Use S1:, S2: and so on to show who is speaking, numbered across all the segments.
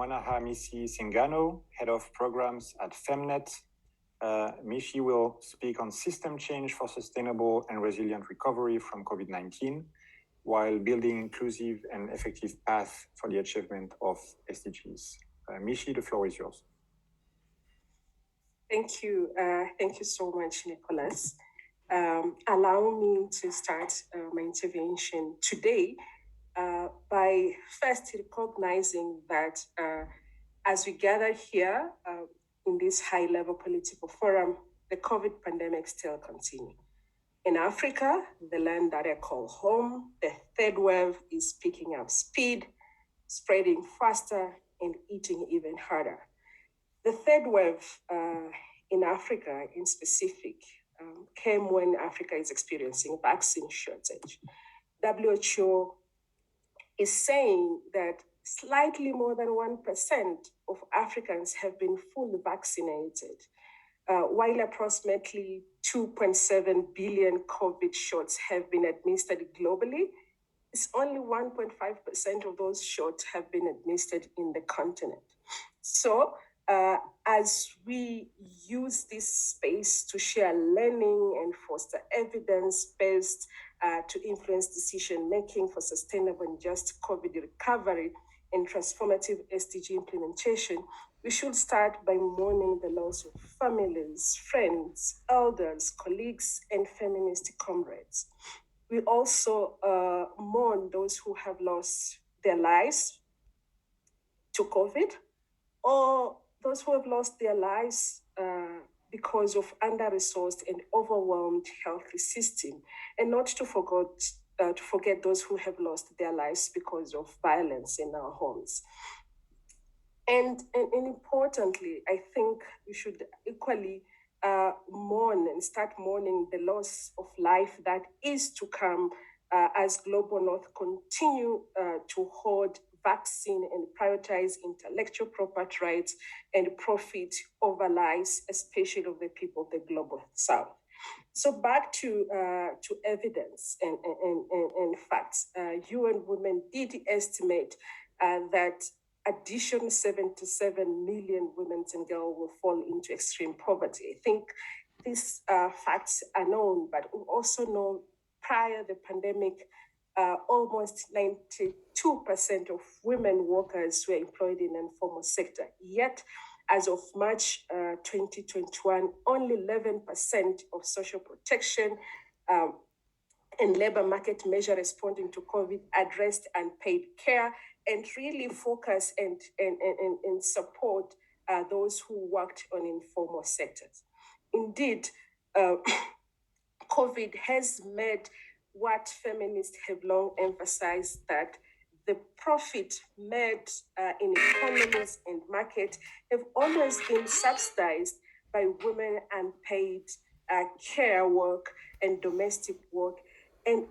S1: Mwanahamisi Singano, Head of Programs at FEMNET. Mishi will speak on system change for sustainable and resilient recovery from COVID-19, while building inclusive and effective path for the achievement of SDGs. Mishi, the floor is yours.
S2: Thank you. Thank you so much, Nicholas. Allow me to start my intervention today by first recognizing that as we gather here in this high-level political forum, the COVID pandemic still continues. In Africa, the land that I call home, the third wave is picking up speed, spreading faster, and eating even harder. The third wave in Africa, in specific, came when Africa is experiencing vaccine shortage. WHO is saying that slightly more than 1% of Africans have been fully vaccinated, while approximately 2.7 billion COVID shots have been administered globally. It's only 1.5% of those shots have been administered in the continent. So, as we use this space to share learning and foster evidence-based to influence decision-making for sustainable and just COVID recovery and transformative SDG implementation, we should start by mourning the loss of families, friends, elders, colleagues, and feminist comrades. We also mourn those who have lost their lives to COVID, or those who have lost their lives because of under-resourced and overwhelmed health system, and not to forget those who have lost their lives because of violence in our homes. And importantly, I think we should equally mourn and start mourning the loss of life that is to come as Global North continue to hoard vaccine and prioritize intellectual property rights and profit over lives, especially of the people of the Global South. So back to evidence and facts. UN Women did estimate that additional 77 million women and girls will fall into extreme poverty. I think these facts are known, but we also know prior the pandemic, almost 92% of women workers were employed in the informal sector. Yet, as of March 2021, only 11% of social protection and labor market measure responding to COVID addressed unpaid care and really focus and support those who worked on informal sectors. Indeed, COVID has made what feminists have long emphasized, that the profit made in economies and market have always been subsidized by women unpaid care work and domestic work, and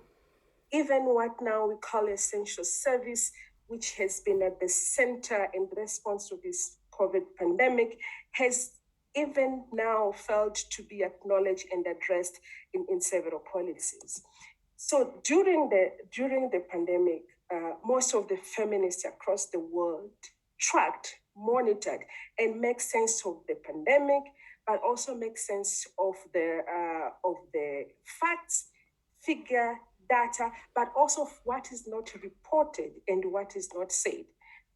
S2: even what now we call essential service, which has been at the center in response to this COVID pandemic, has even now felt to be acknowledged and addressed in several policies. So during the pandemic, most of the feminists across the world tracked, monitored, and make sense of the pandemic, but also make sense of the facts, figure, data, but also of what is not reported and what is not said.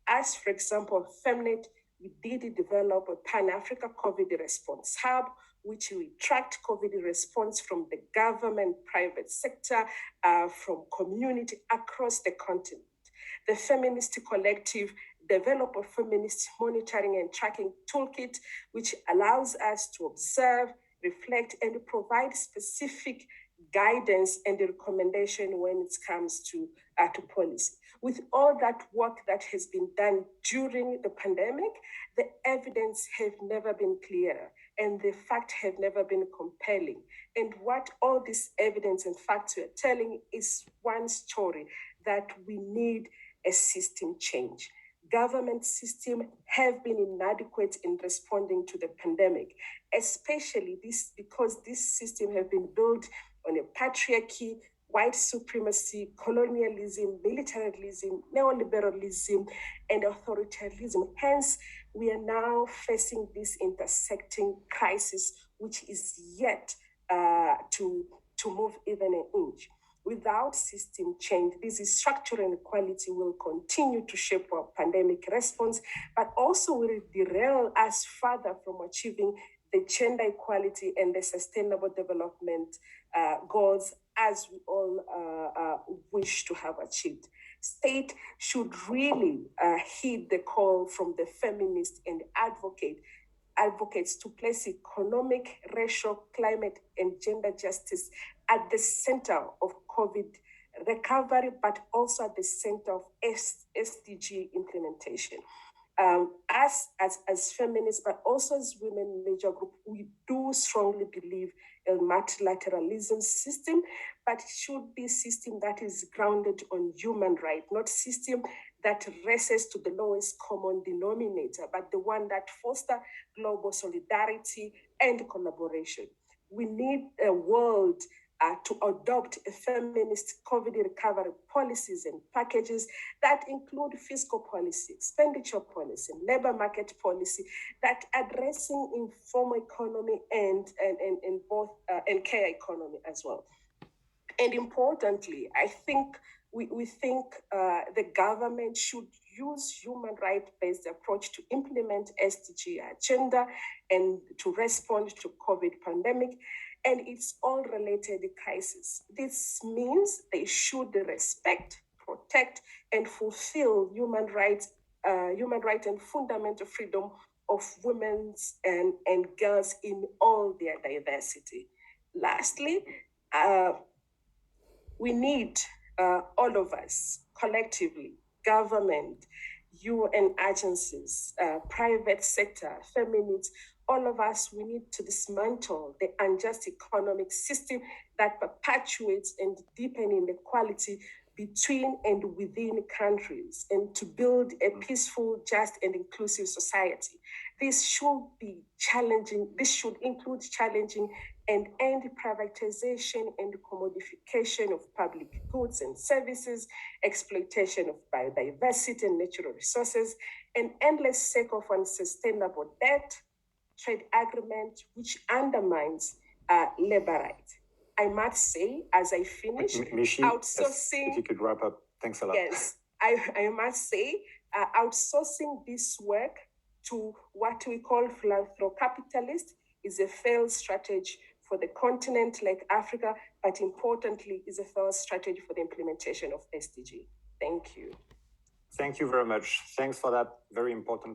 S2: As, for example, FEMNET, we did develop a Pan-Africa COVID response hub, which we tracked COVID response from the government, private sector, from community across the continent. The Feminist Collective developed a feminist monitoring and tracking toolkit, which allows us to observe, reflect, and provide specific guidance and recommendation when it comes to policy. With all that work that has been done during the pandemic, the evidence have never been clearer and the facts have never been compelling. And what all this evidence and facts we are telling is one story, that we need a system change. Government systems have been inadequate in responding to the pandemic, especially this because this system have been built on a patriarchy white supremacy, colonialism, militarism, neoliberalism, and authoritarianism. Hence, we are now facing this intersecting crisis, which is yet to move even an inch. Without system change, this structural inequality will continue to shape our pandemic response, but also will derail us further from achieving the gender equality and the sustainable development goals as we all wish to have achieved. State should really heed the call from the feminists and advocates to place economic, racial, climate, and gender justice at the center of COVID recovery, but also at the center of SDG implementation. As feminists, but also as women major group, we do strongly believe in multilateralism system, but it should be a system that is grounded on human rights, not system that races to the lowest common denominator, but the one that fosters global solidarity and collaboration. We need a world to adopt a feminist COVID recovery policies and packages that include fiscal policy, expenditure policy, and labor market policy that addressing informal economy and care economy as well. And importantly, I think we think the government should use human rights-based approach to implement SDG agenda and to respond to COVID pandemic and its all related crisis. This means they should respect, protect, and fulfill human rights and fundamental freedom of women and girls in all their diversity. Lastly, we need all of us collectively, government, UN agencies, private sector, feminists, all of us, we need to dismantle the unjust economic system that perpetuates and deepens inequality between and within countries and to build a peaceful, just, and inclusive society. This should be challenging, this should include challenging and end privatization and commodification of public goods and services, exploitation of biodiversity and natural resources, and endless cycle of unsustainable debt, trade agreement, which undermines labor rights. I must say, as I finish, outsourcing...
S1: If you could wrap up, thanks a lot.
S2: Yes, I must say, outsourcing this work to what we call philanthrocapitalist is a failed strategy for the continent like Africa, but importantly, is a failed strategy for the implementation of SDG. Thank you.
S1: Thank you very much. Thanks for that very important